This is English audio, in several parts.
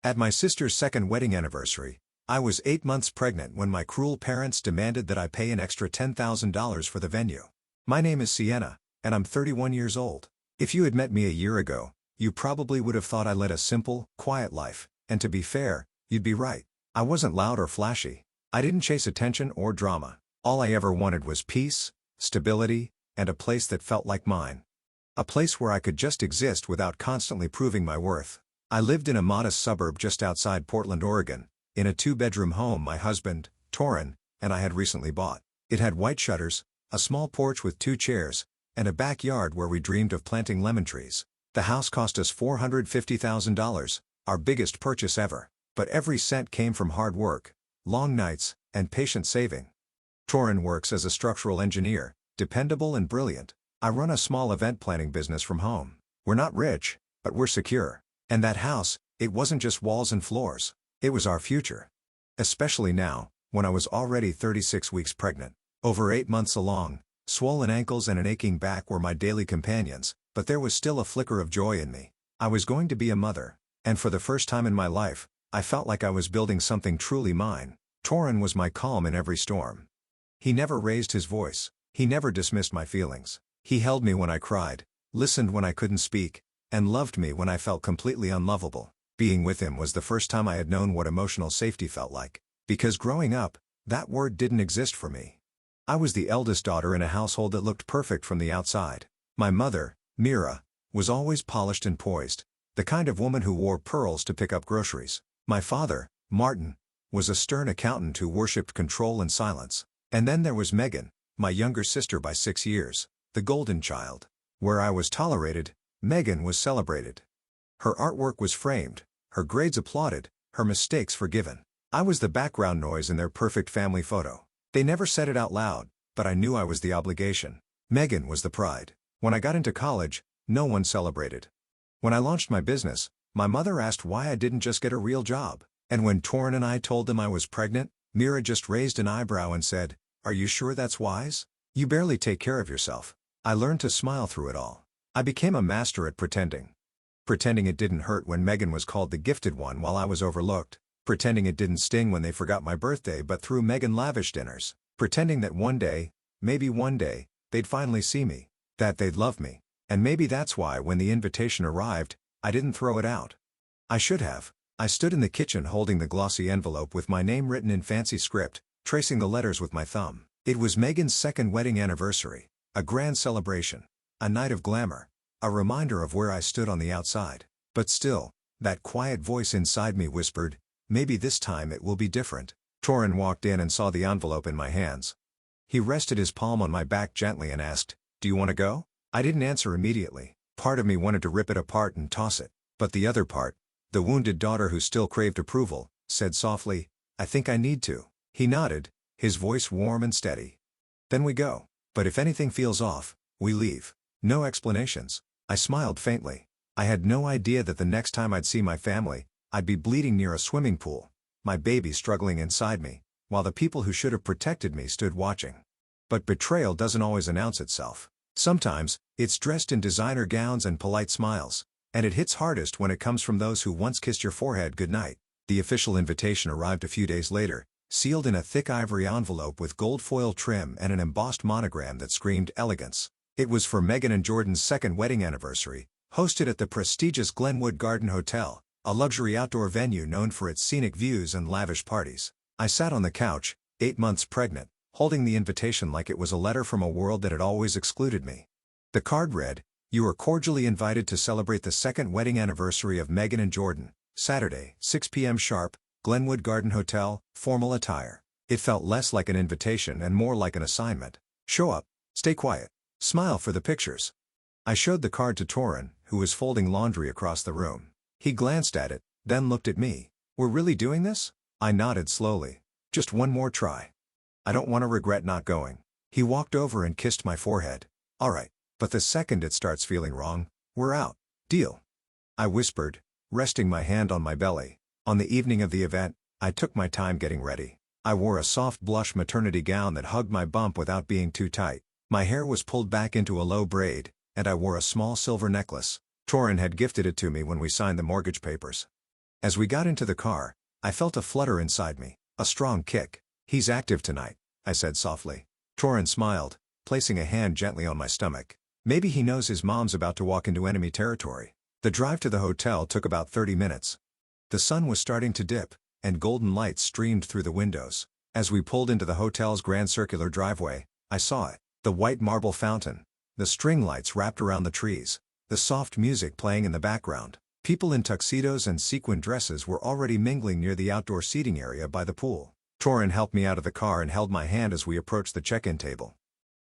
At my sister's second wedding anniversary, I was 8 months pregnant when my cruel parents demanded that I pay an extra $10,000 for the venue. My name is Sienna, and I'm 31 years old. If you had met me a year ago, you probably would have thought I led a simple, quiet life, and to be fair, you'd be right. I wasn't loud or flashy. I didn't chase attention or drama. All I ever wanted was peace, stability, and a place that felt like mine. A place where I could just exist without constantly proving my worth. I lived in a modest suburb just outside Portland, Oregon, in a 2-bedroom home my husband, Torin, and I had recently bought. It had white shutters, a small porch with 2 chairs, and a backyard where we dreamed of planting lemon trees. The house cost us $450,000, our biggest purchase ever, but every cent came from hard work, long nights, and patient saving. Torin works as a structural engineer, dependable and brilliant. I run a small event planning business from home. We're not rich, but we're secure. And that house, it wasn't just walls and floors. It was our future. Especially now, when I was already 36 weeks pregnant. Over 8 months along, swollen ankles and an aching back were my daily companions, but there was still a flicker of joy in me. I was going to be a mother, and for the first time in my life, I felt like I was building something truly mine. Torin was my calm in every storm. He never raised his voice. He never dismissed my feelings. He held me when I cried, listened when I couldn't speak, and loved me when I felt completely unlovable. Being with him was the first time I had known what emotional safety felt like. Because growing up, that word didn't exist for me. I was the eldest daughter in a household that looked perfect from the outside. My mother, Mira, was always polished and poised, the kind of woman who wore pearls to pick up groceries. My father, Martin, was a stern accountant who worshipped control and silence. And then there was Megan, my younger sister by 6 years, the golden child. Where I was tolerated, Megan was celebrated. Her artwork was framed, her grades applauded, her mistakes forgiven. I was the background noise in their perfect family photo. They never said it out loud, but I knew I was the obligation. Megan was the pride. When I got into college, no one celebrated. When I launched my business, my mother asked why I didn't just get a real job. And when Torin and I told them I was pregnant, Mira just raised an eyebrow and said, "Are you sure that's wise? You barely take care of yourself." I learned to smile through it all. I became a master at pretending. Pretending it didn't hurt when Megan was called the gifted one while I was overlooked. Pretending it didn't sting when they forgot my birthday but threw Megan lavish dinners. Pretending that one day, maybe one day, they'd finally see me. That they'd love me. And maybe that's why when the invitation arrived, I didn't throw it out. I should have. I stood in the kitchen holding the glossy envelope with my name written in fancy script, tracing the letters with my thumb. It was Megan's second wedding anniversary. A grand celebration. A night of glamour. A reminder of where I stood on the outside. But still, that quiet voice inside me whispered, maybe this time it will be different. Torin walked in and saw the envelope in my hands. He rested his palm on my back gently and asked, "Do you want to go?" I didn't answer immediately. Part of me wanted to rip it apart and toss it. But the other part, the wounded daughter who still craved approval, said softly, "I think I need to." He nodded, his voice warm and steady. "Then we go. But if anything feels off, we leave. No explanations." I smiled faintly. I had no idea that the next time I'd see my family, I'd be bleeding near a swimming pool, my baby struggling inside me, while the people who should have protected me stood watching. But betrayal doesn't always announce itself. Sometimes, it's dressed in designer gowns and polite smiles, and it hits hardest when it comes from those who once kissed your forehead goodnight. The official invitation arrived a few days later, sealed in a thick ivory envelope with gold foil trim and an embossed monogram that screamed elegance. It was for Megan and Jordan's second wedding anniversary, hosted at the prestigious Glenwood Garden Hotel, a luxury outdoor venue known for its scenic views and lavish parties. I sat on the couch, 8 months pregnant, holding the invitation like it was a letter from a world that had always excluded me. The card read, "You are cordially invited to celebrate the second wedding anniversary of Megan and Jordan, Saturday, 6 p.m. sharp, Glenwood Garden Hotel, formal attire." It felt less like an invitation and more like an assignment. Show up, stay quiet, smile for the pictures. I showed the card to Torin, who was folding laundry across the room. He glanced at it, then looked at me. "We're really doing this?" I nodded slowly. "Just one more try. I don't want to regret not going." He walked over and kissed my forehead. "All right, but the second it starts feeling wrong, we're out. Deal?" I whispered, resting my hand on my belly. On the evening of the event, I took my time getting ready. I wore a soft blush maternity gown that hugged my bump without being too tight. My hair was pulled back into a low braid, and I wore a small silver necklace. Torin had gifted it to me when we signed the mortgage papers. As we got into the car, I felt a flutter inside me, a strong kick. "He's active tonight," I said softly. Torin smiled, placing a hand gently on my stomach. Maybe he knows his mom's about to walk into enemy territory. The drive to the hotel took about 30 minutes. The sun was starting to dip, and golden light streamed through the windows. As we pulled into the hotel's grand circular driveway, I saw it. The white marble fountain, the string lights wrapped around the trees, the soft music playing in the background. People in tuxedos and sequin dresses were already mingling near the outdoor seating area by the pool. Torin helped me out of the car and held my hand as we approached the check-in table.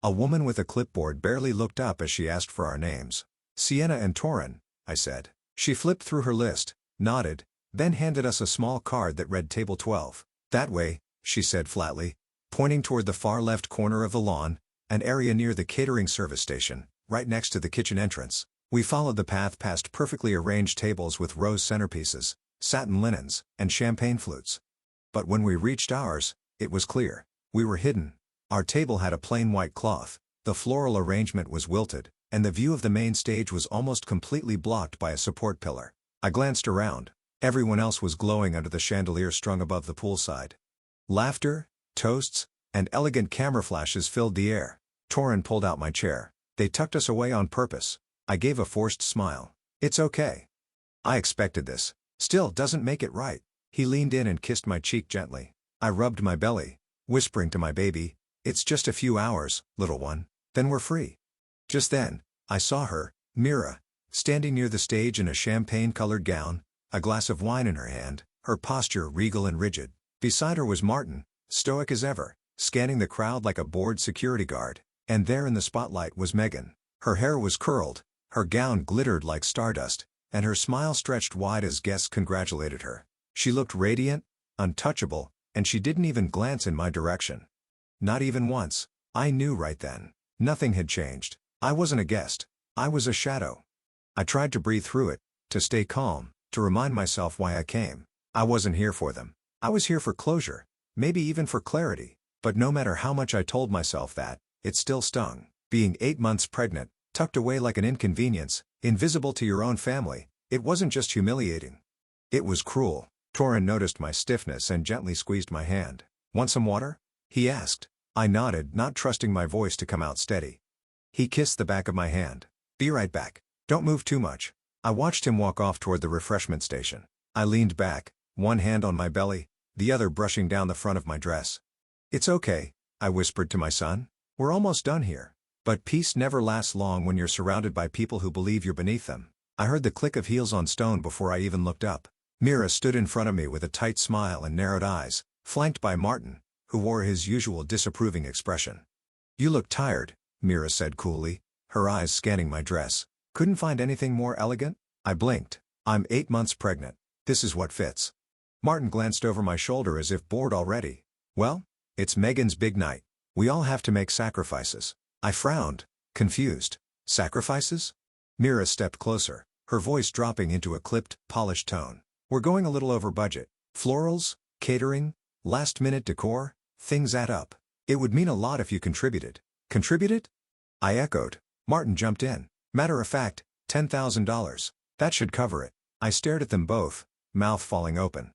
A woman with a clipboard barely looked up as she asked for our names. "Sienna and Torin," I said. She flipped through her list, nodded, then handed us a small card that read Table 12. "That way," she said flatly, pointing toward the far left corner of the lawn, an area near the catering service station, right next to the kitchen entrance. We followed the path past perfectly arranged tables with rose centerpieces, satin linens, and champagne flutes. But when we reached ours, it was clear. We were hidden. Our table had a plain white cloth, the floral arrangement was wilted, and the view of the main stage was almost completely blocked by a support pillar. I glanced around. Everyone else was glowing under the chandelier strung above the poolside. Laughter, toasts, and elegant camera flashes filled the air. Torin pulled out my chair. "They tucked us away on purpose." I gave a forced smile. "It's okay. I expected this. Still doesn't make it right." He leaned in and kissed my cheek gently. I rubbed my belly, whispering to my baby, "It's just a few hours, little one. Then we're free." Just then, I saw her, Mira, standing near the stage in a champagne-colored gown, a glass of wine in her hand, her posture regal and rigid. Beside her was Martin, stoic as ever, scanning the crowd like a bored security guard. And there in the spotlight was Megan. Her hair was curled, her gown glittered like stardust, and her smile stretched wide as guests congratulated her. She looked radiant, untouchable, and she didn't even glance in my direction. Not even once. I knew right then. Nothing had changed. I wasn't a guest. I was a shadow. I tried to breathe through it, to stay calm, to remind myself why I came. I wasn't here for them. I was here for closure, maybe even for clarity. But no matter how much I told myself that, it still stung. Being 8 months pregnant, tucked away like an inconvenience, invisible to your own family, it wasn't just humiliating. It was cruel. Torin noticed my stiffness and gently squeezed my hand. "Want some water?" he asked. I nodded, not trusting my voice to come out steady. He kissed the back of my hand. "Be right back. Don't move too much." I watched him walk off toward the refreshment station. I leaned back, one hand on my belly, the other brushing down the front of my dress. "It's okay," I whispered to my son. "We're almost done here." But peace never lasts long when you're surrounded by people who believe you're beneath them. I heard the click of heels on stone before I even looked up. Mira stood in front of me with a tight smile and narrowed eyes, flanked by Martin, who wore his usual disapproving expression. "You look tired," Mira said coolly, her eyes scanning my dress. "Couldn't find anything more elegant?" I blinked. "I'm 8 months pregnant. This is what fits." Martin glanced over my shoulder as if bored already. "Well, it's Megan's big night. We all have to make sacrifices." I frowned, confused. "Sacrifices?" Mira stepped closer, her voice dropping into a clipped, polished tone. "We're going a little over budget. Florals, catering, last-minute decor, things add up. It would mean a lot if you contributed." "Contributed?" I echoed. Martin jumped in. "Matter of fact, $10,000. That should cover it." I stared at them both, mouth falling open.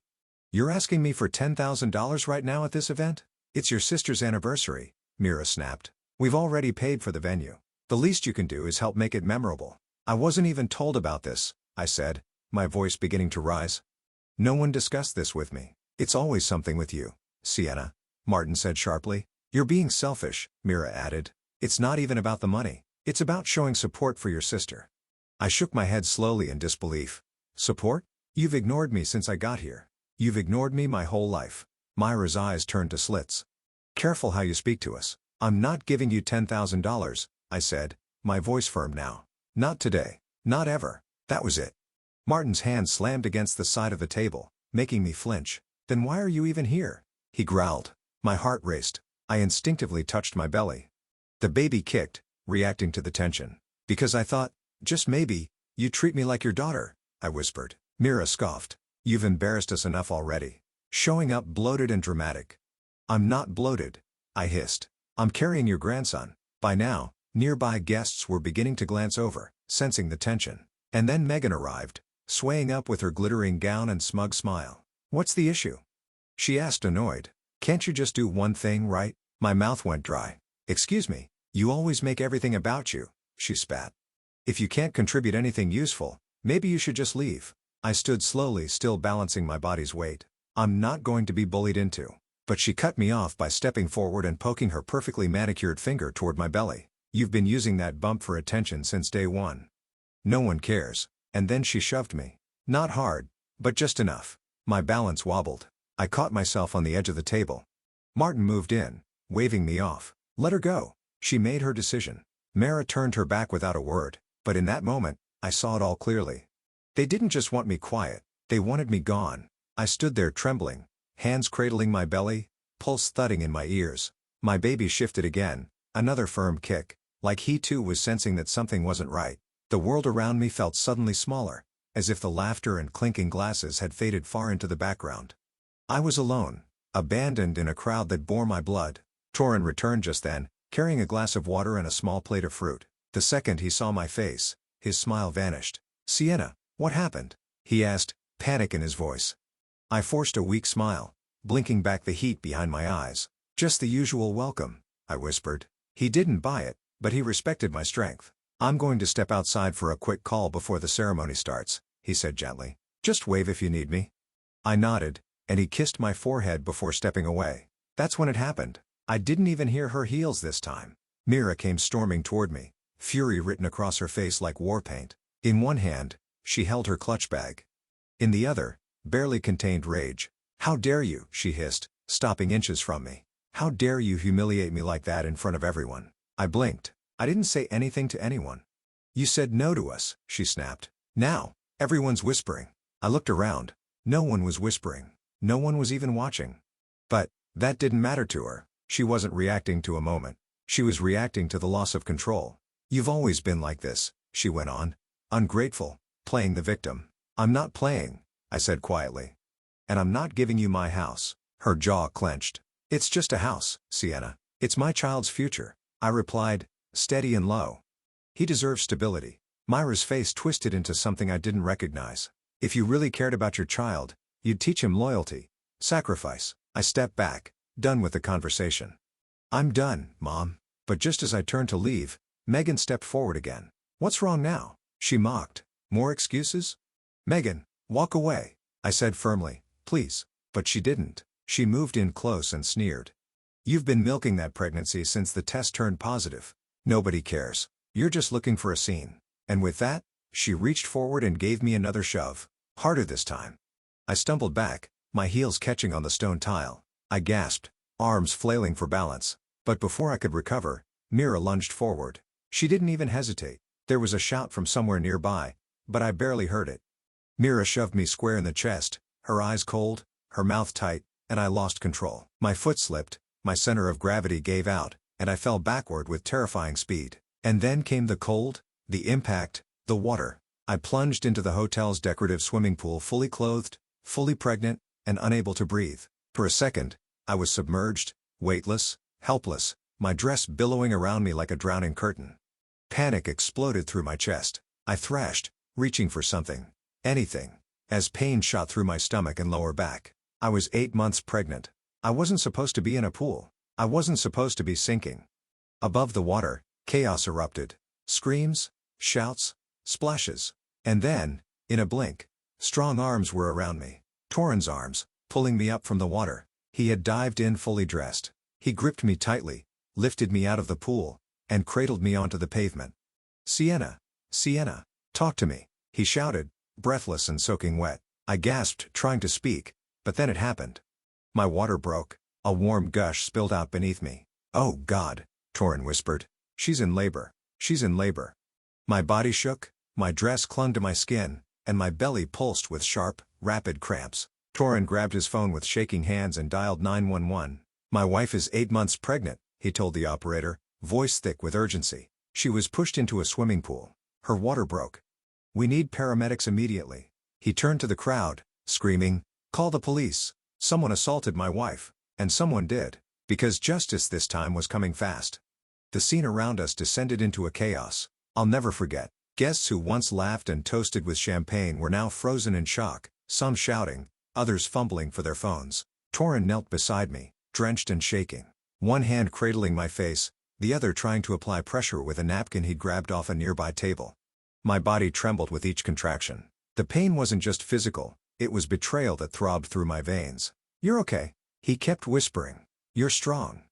"You're asking me for $10,000 right now at this event? It's your sister's anniversary," Mira snapped. "We've already paid for the venue. The least you can do is help make it memorable." "I wasn't even told about this," I said, my voice beginning to rise. "No one discussed this with me." "It's always something with you, Sienna," Martin said sharply. "You're being selfish," Mira added. "It's not even about the money. It's about showing support for your sister." I shook my head slowly in disbelief. "Support? You've ignored me since I got here. You've ignored me my whole life." Myra's eyes turned to slits. "Careful how you speak to us. I'm not giving you $10,000, I said, my voice firm now. "Not today. Not ever." That was it. Martin's hand slammed against the side of the table, making me flinch. "Then why are you even here?" he growled. My heart raced. I instinctively touched my belly. The baby kicked, reacting to the tension. "Because I thought, just maybe, you'd treat me like your daughter," I whispered. Mira scoffed. "You've embarrassed us enough already. Showing up bloated and dramatic." "I'm not bloated," I hissed. "I'm carrying your grandson." By now, nearby guests were beginning to glance over, sensing the tension. And then Megan arrived, swaying up with her glittering gown and smug smile. "What's the issue?" she asked, annoyed. "Can't you just do one thing right?" My mouth went dry. "Excuse me, you always make everything about you," she spat. "If you can't contribute anything useful, maybe you should just leave." I stood slowly, still balancing my body's weight. I'm not going to be bullied into. But she cut me off by stepping forward and poking her perfectly manicured finger toward my belly. "You've been using that bump for attention since day one. No one cares." And then she shoved me. Not hard, but just enough. My balance wobbled. I caught myself on the edge of the table. Martin moved in, waving me off. "Let her go." She made her decision. Mara turned her back without a word, but in that moment, I saw it all clearly. They didn't just want me quiet, they wanted me gone. I stood there trembling, hands cradling my belly, pulse thudding in my ears. My baby shifted again, another firm kick, like he too was sensing that something wasn't right. The world around me felt suddenly smaller, as if the laughter and clinking glasses had faded far into the background. I was alone, abandoned in a crowd that bore my blood. Torin returned just then, carrying a glass of water and a small plate of fruit. The second he saw my face, his smile vanished. "Sienna, what happened?" he asked, panic in his voice. I forced a weak smile, blinking back the heat behind my eyes. "Just the usual welcome," I whispered. He didn't buy it, but he respected my strength. "I'm going to step outside for a quick call before the ceremony starts," he said gently. "Just wave if you need me." I nodded, and he kissed my forehead before stepping away. That's when it happened. I didn't even hear her heels this time. Mira came storming toward me, fury written across her face like war paint. In one hand, she held her clutch bag. In the other, barely contained rage. "How dare you," she hissed, stopping inches from me. "How dare you humiliate me like that in front of everyone?" I blinked. I didn't say anything to anyone. "You said no to us," she snapped. "Now, everyone's whispering." I looked around. No one was whispering. No one was even watching. But that didn't matter to her. She wasn't reacting to a moment. She was reacting to the loss of control. "You've always been like this," she went on. "Ungrateful, playing the victim." "I'm not playing," I said quietly. "And I'm not giving you my house." Her jaw clenched. "It's just a house, Sienna. It's my child's future," I replied, steady and low. "He deserves stability." Myra's face twisted into something I didn't recognize. "If you really cared about your child, you'd teach him loyalty. Sacrifice." I stepped back, done with the conversation. "I'm done, Mom." But just as I turned to leave, Megan stepped forward again. "What's wrong now?" she mocked. "More excuses?" "Megan, walk away," I said firmly, "please." But she didn't. She moved in close and sneered. "You've been milking that pregnancy since the test turned positive. Nobody cares. You're just looking for a scene." And with that, she reached forward and gave me another shove. Harder this time. I stumbled back, my heels catching on the stone tile. I gasped, arms flailing for balance. But before I could recover, Mira lunged forward. She didn't even hesitate. There was a shout from somewhere nearby, but I barely heard it. Mira shoved me square in the chest, her eyes cold, her mouth tight, and I lost control. My foot slipped, my center of gravity gave out, and I fell backward with terrifying speed. And then came the cold, the impact, the water. I plunged into the hotel's decorative swimming pool fully clothed, fully pregnant, and unable to breathe. For a second, I was submerged, weightless, helpless, my dress billowing around me like a drowning curtain. Panic exploded through my chest. I thrashed, reaching for something. Anything. As pain shot through my stomach and lower back. I was 8 months pregnant. I wasn't supposed to be in a pool. I wasn't supposed to be sinking. Above the water, chaos erupted. Screams, shouts, splashes. And then, in a blink, strong arms were around me. Torin's arms, pulling me up from the water. He had dived in fully dressed. He gripped me tightly, lifted me out of the pool, and cradled me onto the pavement. "Sienna, Sienna, talk to me," he shouted, breathless and soaking wet. I gasped, trying to speak, but then it happened. My water broke. A warm gush spilled out beneath me. "Oh God," Torin whispered. "She's in labor. She's in labor." My body shook, my dress clung to my skin, and my belly pulsed with sharp, rapid cramps. Torin grabbed his phone with shaking hands and dialed 911. "My wife is 8 months pregnant," he told the operator, voice thick with urgency. "She was pushed into a swimming pool. Her water broke. We need paramedics immediately." He turned to the crowd, screaming, "Call the police. Someone assaulted my wife." And someone did. Because justice this time was coming fast. The scene around us descended into a chaos I'll never forget. Guests who once laughed and toasted with champagne were now frozen in shock, some shouting, others fumbling for their phones. Torin knelt beside me, drenched and shaking, one hand cradling my face, the other trying to apply pressure with a napkin he'd grabbed off a nearby table. My body trembled with each contraction. The pain wasn't just physical, it was betrayal that throbbed through my veins. "You're okay," he kept whispering. "You're strong.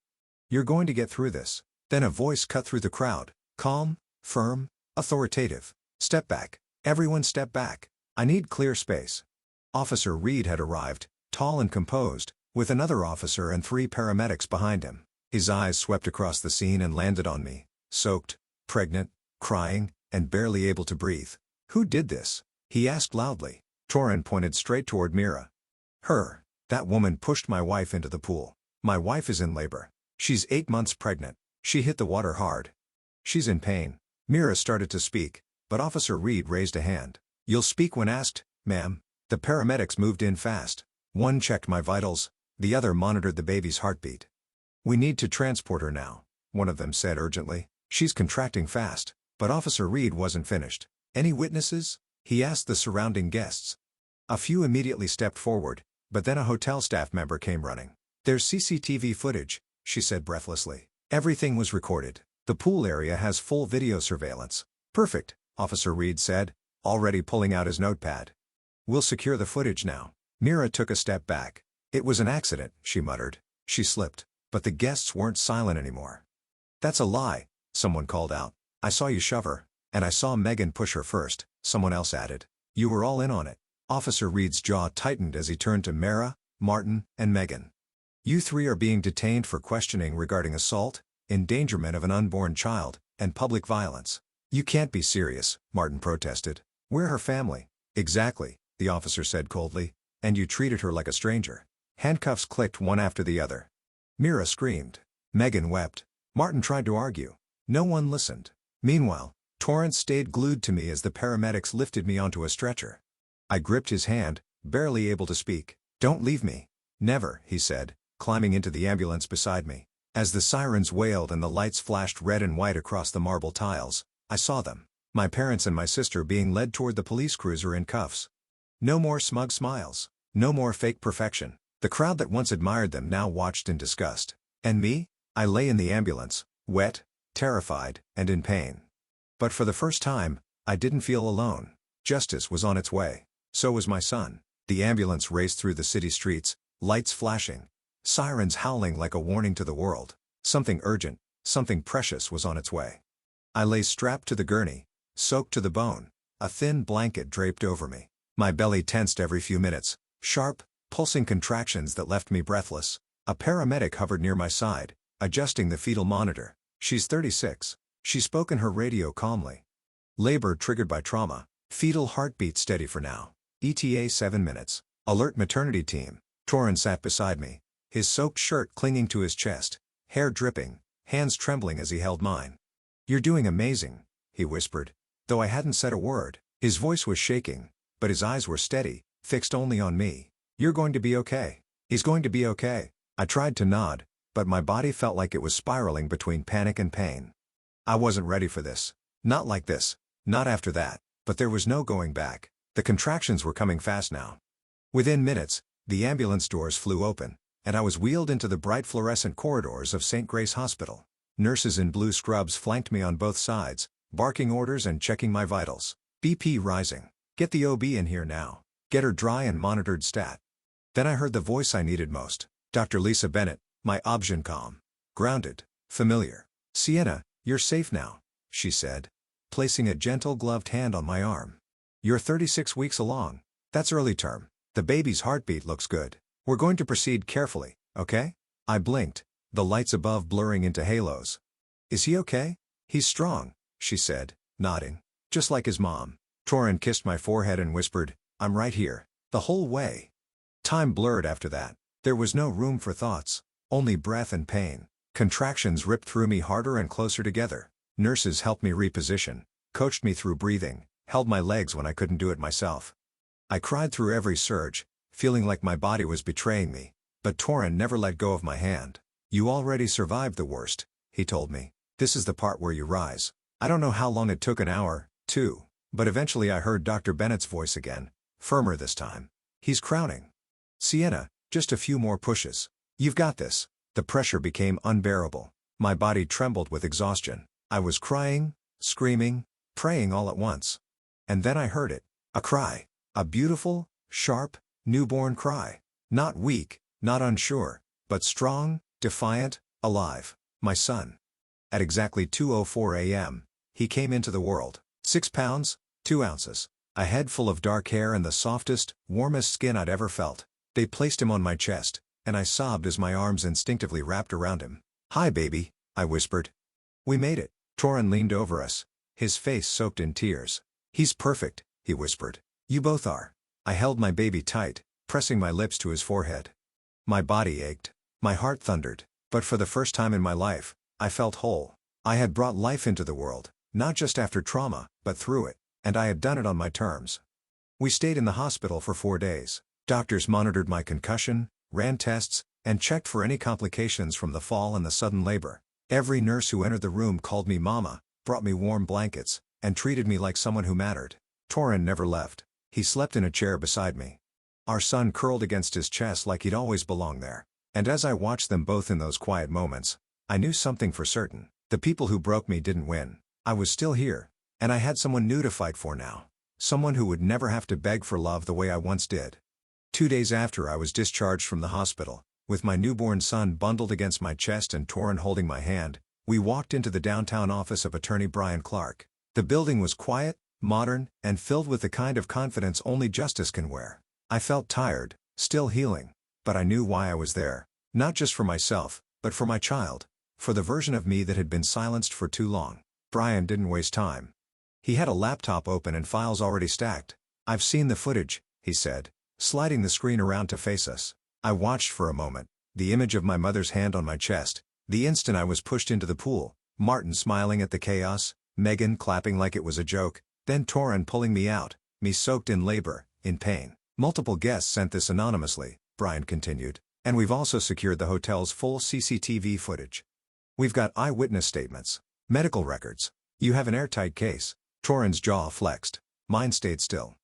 You're going to get through this." Then a voice cut through the crowd, calm, firm, authoritative. "Step back. Everyone step back. I need clear space." Officer Reed had arrived, tall and composed, with another officer and 3 paramedics behind him. His eyes swept across the scene and landed on me, soaked, pregnant, crying, and barely able to breathe. "Who did this?" he asked loudly. Torin pointed straight toward Mira. "Her. That woman pushed my wife into the pool. My wife is in labor. She's 8 months pregnant. She hit the water hard. She's in pain." Mira started to speak, but Officer Reed raised a hand. "You'll speak when asked, ma'am." The paramedics moved in fast. One checked my vitals, the other monitored the baby's heartbeat. "We need to transport her now," one of them said urgently. "She's contracting fast." But Officer Reed wasn't finished. "Any witnesses?" he asked the surrounding guests. A few immediately stepped forward, but then a hotel staff member came running. "There's CCTV footage," she said breathlessly. "Everything was recorded. The pool area has full video surveillance." "Perfect," Officer Reed said, already pulling out his notepad. "We'll secure the footage now." Mira took a step back. "It was an accident," she muttered. She slipped, but the guests weren't silent anymore. "That's a lie," someone called out. "I saw you shove her, and I saw Megan push her first," someone else added. "You were all in on it." Officer Reed's jaw tightened as he turned to Mara, Martin, and Megan. "You 3 are being detained for questioning regarding assault, endangerment of an unborn child, and public violence." "You can't be serious," Martin protested. "We're her family." "Exactly," the officer said coldly. "And you treated her like a stranger." Handcuffs clicked one after the other. Mira screamed. Megan wept. Martin tried to argue. No one listened. Meanwhile, Torrance stayed glued to me as the paramedics lifted me onto a stretcher. I gripped his hand, barely able to speak. "Don't leave me." "Never," he said, climbing into the ambulance beside me. As the sirens wailed and the lights flashed red and white across the marble tiles, I saw them. My parents and my sister being led toward the police cruiser in cuffs. No more smug smiles. No more fake perfection. The crowd that once admired them now watched in disgust. And me? I lay in the ambulance, wet, terrified, and in pain. But for the first time, I didn't feel alone. Justice was on its way. So was my son. The ambulance raced through the city streets, lights flashing, sirens howling like a warning to the world. Something urgent, something precious was on its way. I lay strapped to the gurney, soaked to the bone, a thin blanket draped over me. My belly tensed every few minutes, sharp, pulsing contractions that left me breathless. A paramedic hovered near my side, adjusting the fetal monitor. "She's 36. She spoke in her radio calmly. "Labor triggered by trauma. Fetal heartbeat steady for now. ETA 7 minutes. Alert maternity team." Torin sat beside me, his soaked shirt clinging to his chest, hair dripping, hands trembling as he held mine. "You're doing amazing," he whispered, though I hadn't said a word. His voice was shaking, but his eyes were steady, fixed only on me. "You're going to be okay. He's going to be okay." I tried to nod, but my body felt like it was spiraling between panic and pain. I wasn't ready for this. Not like this. Not after that. But there was no going back. The contractions were coming fast now. Within minutes, the ambulance doors flew open, and I was wheeled into the bright fluorescent corridors of St. Grace Hospital. Nurses in blue scrubs flanked me on both sides, barking orders and checking my vitals. BP rising. "Get the OB in here now. Get her dry and monitored stat." Then I heard the voice I needed most. Dr. Lisa Bennett, my OB/GYN. Grounded, familiar. "Sienna, you're safe now," she said, placing a gentle gloved hand on my arm. "You're 36 weeks along. That's early term. The baby's heartbeat looks good. We're going to proceed carefully, okay?" I blinked, the lights above blurring into halos. "Is he okay?" "He's strong," she said, nodding. "Just like his mom." Torin kissed my forehead and whispered, "I'm right here." The whole way. Time blurred after that. There was no room for thoughts, only breath and pain. Contractions ripped through me harder and closer together. Nurses helped me reposition, coached me through breathing, held my legs when I couldn't do it myself. I cried through every surge, feeling like my body was betraying me, but Torin never let go of my hand. "You already survived the worst," he told me. "This is the part where you rise." I don't know how long it took, an hour, 2. But eventually I heard Dr. Bennett's voice again, firmer this time. He's crowning. Sienna, just a few more pushes. You've got this. The pressure became unbearable. My body trembled with exhaustion. I was crying, screaming, praying all at once. And then I heard it. A cry. A beautiful, sharp, newborn cry. Not weak, not unsure, but strong, defiant, alive. My son. At exactly 2:04 a.m., he came into the world. 6 pounds, 2 ounces. A head full of dark hair and the softest, warmest skin I'd ever felt. They placed him on my chest, and I sobbed as my arms instinctively wrapped around him. "Hi, baby," I whispered. "We made it." Torin leaned over us, his face soaked in tears. "He's perfect," he whispered. "You both are." I held my baby tight, pressing my lips to his forehead. My body ached. My heart thundered. But for the first time in my life, I felt whole. I had brought life into the world, not just after trauma, but through it, and I had done it on my terms. We stayed in the hospital for 4 days. Doctors monitored my concussion, ran tests, and checked for any complications from the fall and the sudden labor. Every nurse who entered the room called me Mama, brought me warm blankets, and treated me like someone who mattered. Torin never left. He slept in a chair beside me. Our son curled against his chest like he'd always belonged there. And as I watched them both in those quiet moments, I knew something for certain. The people who broke me didn't win. I was still here, and I had someone new to fight for now. Someone who would never have to beg for love the way I once did. 2 days after I was discharged from the hospital, with my newborn son bundled against my chest and Torin holding my hand, we walked into the downtown office of attorney Brian Clark. The building was quiet, modern, and filled with the kind of confidence only justice can wear. I felt tired, still healing, but I knew why I was there. Not just for myself, but for my child. For the version of me that had been silenced for too long. Brian didn't waste time. He had a laptop open and files already stacked. "I've seen the footage," he said, sliding the screen around to face us. I watched for a moment, the image of my mother's hand on my chest, the instant I was pushed into the pool, Martin smiling at the chaos, Megan clapping like it was a joke, then Torin pulling me out, me soaked in labor, in pain. "Multiple guests sent this anonymously," Brian continued, "and we've also secured the hotel's full CCTV footage. We've got eyewitness statements, medical records. You have an airtight case." Torin's jaw flexed. Mine stayed still.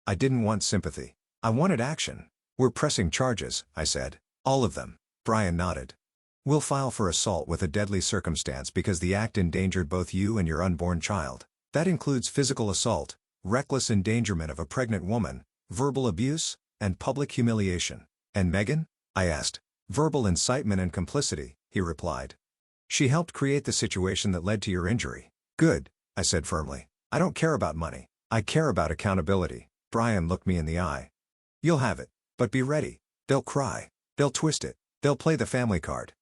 I didn't want sympathy. I wanted action. "We're pressing charges," I said. "All of them." Brian nodded. "We'll file for assault with a deadly circumstance because the act endangered both you and your unborn child. That includes physical assault, reckless endangerment of a pregnant woman, verbal abuse, and public humiliation." "And Megan?" I asked. "Verbal incitement and complicity," he replied. "She helped create the situation that led to your injury." "Good," I said firmly. "I don't care about money. I care about accountability." Brian looked me in the eye. "You'll have it. But be ready. They'll cry. They'll twist it. They'll play the family card.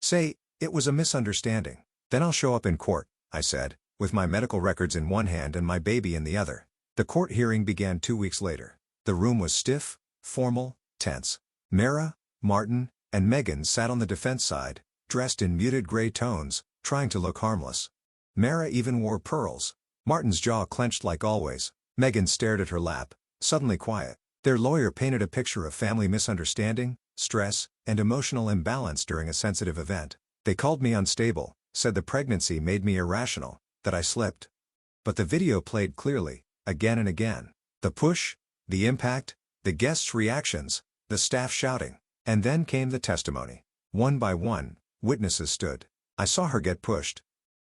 Say, it was a misunderstanding. Then I'll show up in court," I said, with my medical records in one hand and my baby in the other. The court hearing began 2 weeks later. The room was stiff, formal, tense. Mara, Martin, and Megan sat on the defense side, dressed in muted gray tones, trying to look harmless. Mara even wore pearls. Martin's jaw clenched like always. Megan stared at her lap, suddenly quiet. Their lawyer painted a picture of family misunderstanding, stress, and emotional imbalance during a sensitive event. They called me unstable, said the pregnancy made me irrational, that I slipped. But the video played clearly, again and again. The push, the impact, the guests' reactions, the staff shouting. And then came the testimony. One by one, witnesses stood. I saw her get pushed.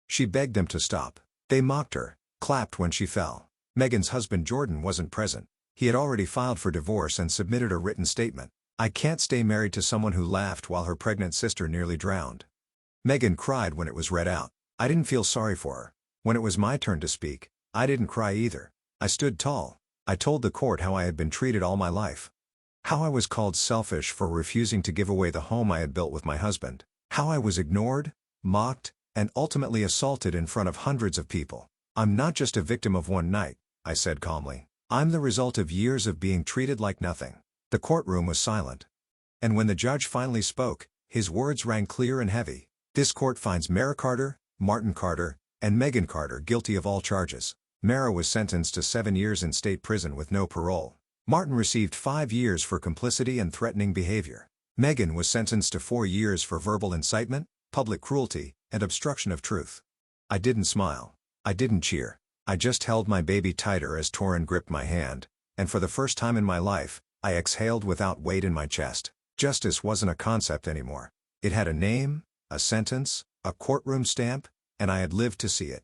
She begged them to stop. They mocked her, clapped when she fell. Megan's husband Jordan wasn't present. He had already filed for divorce and submitted a written statement. "I can't stay married to someone who laughed while her pregnant sister nearly drowned." Megan cried when it was read out. I didn't feel sorry for her. When it was my turn to speak, I didn't cry either. I stood tall. I told the court how I had been treated all my life. How I was called selfish for refusing to give away the home I had built with my husband. How I was ignored, mocked, and ultimately assaulted in front of hundreds of people. "I'm not just a victim of one night," I said calmly. "I'm the result of years of being treated like nothing." The courtroom was silent. And when the judge finally spoke, his words rang clear and heavy. "This court finds Mara Carter, Martin Carter, and Megan Carter guilty of all charges." Mara was sentenced to 7 years in state prison with no parole. Martin received 5 years for complicity and threatening behavior. Megan was sentenced to 4 years for verbal incitement, public cruelty, and obstruction of truth. I didn't smile. I didn't cheer. I just held my baby tighter as Torrin gripped my hand, and for the first time in my life, I exhaled without weight in my chest. Justice wasn't a concept anymore. It had a name, a sentence, a courtroom stamp, and I had lived to see it.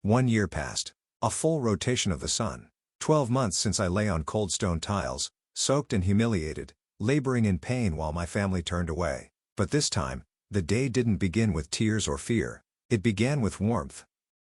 1 year passed. A full rotation of the sun. 12 months since I lay on cold stone tiles, soaked and humiliated, laboring in pain while my family turned away. But this time, the day didn't begin with tears or fear. It began with warmth.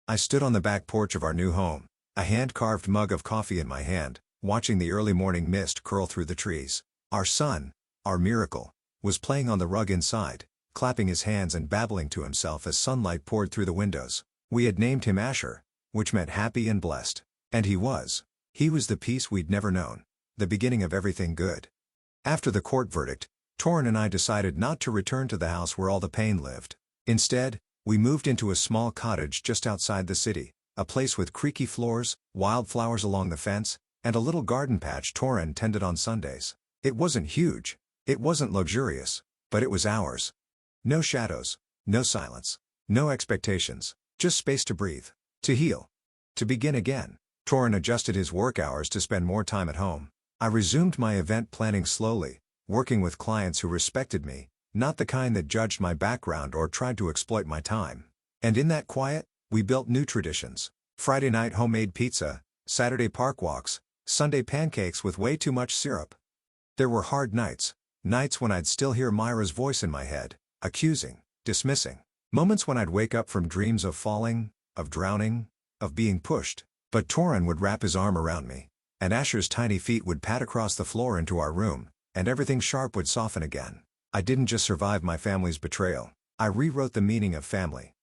I stood on the back porch of our new home, a hand-carved mug of coffee in my hand, watching the early morning mist curl through the trees. Our son, our miracle, was playing on the rug inside, clapping his hands and babbling to himself as sunlight poured through the windows. We had named him Asher, which meant happy and blessed. And he was. He was the peace we'd never known, the beginning of everything good. After the court verdict, Torrin and I decided not to return to the house where all the pain lived. Instead, we moved into a small cottage just outside the city, a place with creaky floors, wildflowers along the fence, and a little garden patch Torrin tended on Sundays. It wasn't huge, it wasn't luxurious, but it was ours. No shadows, no silence, no expectations, just space to breathe, to heal, to begin again. Torrin adjusted his work hours to spend more time at home. I resumed my event planning slowly, working with clients who respected me, not the kind that judged my background or tried to exploit my time. And in that quiet, we built new traditions. Friday night homemade pizza, Saturday park walks, Sunday pancakes with way too much syrup. There were hard nights, nights when I'd still hear Myra's voice in my head, accusing, dismissing. Moments when I'd wake up from dreams of falling, of drowning, of being pushed. But Torrin would wrap his arm around me, and Asher's tiny feet would pat across the floor into our room, and everything sharp would soften again. I didn't just survive my family's betrayal, I rewrote the meaning of family.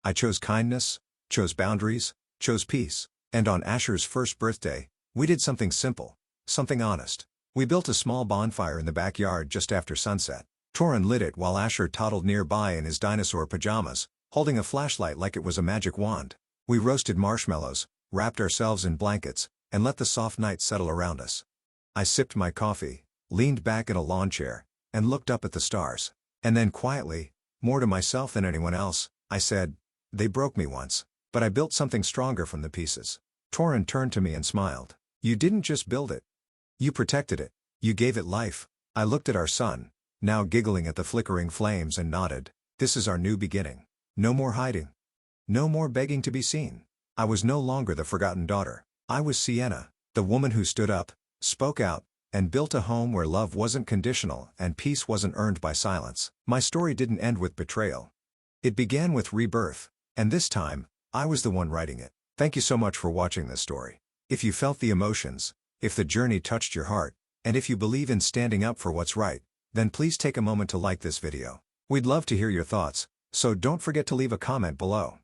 I chose kindness, chose boundaries, chose peace. And on Asher's first birthday, we did something simple, something honest. We built a small bonfire in the backyard just after sunset. Torrin lit it while Asher toddled nearby in his dinosaur pajamas, holding a flashlight like it was a magic wand. We roasted marshmallows, wrapped ourselves in blankets, and let the soft night settle around us. I sipped my coffee, leaned back in a lawn chair, and looked up at the stars. And then quietly, more to myself than anyone else, I said, "They broke me once, but I built something stronger from the pieces." Torrin turned to me and smiled. "You didn't just build it. You protected it. You gave it life." I looked at our son, now giggling at the flickering flames, and nodded. "This is our new beginning. No more hiding. No more begging to be seen." I was no longer the forgotten daughter. I was Sienna, the woman who stood up, spoke out, and built a home where love wasn't conditional and peace wasn't earned by silence. My story didn't end with betrayal. It began with rebirth, and this time, I was the one writing it. Thank you so much for watching this story. If you felt the emotions, if the journey touched your heart, and if you believe in standing up for what's right, then please take a moment to like this video. We'd love to hear your thoughts, so don't forget to leave a comment below.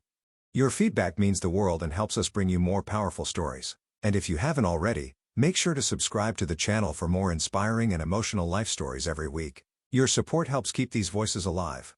Your feedback means the world and helps us bring you more powerful stories. And if you haven't already, make sure to subscribe to the channel for more inspiring and emotional life stories every week. Your support helps keep these voices alive.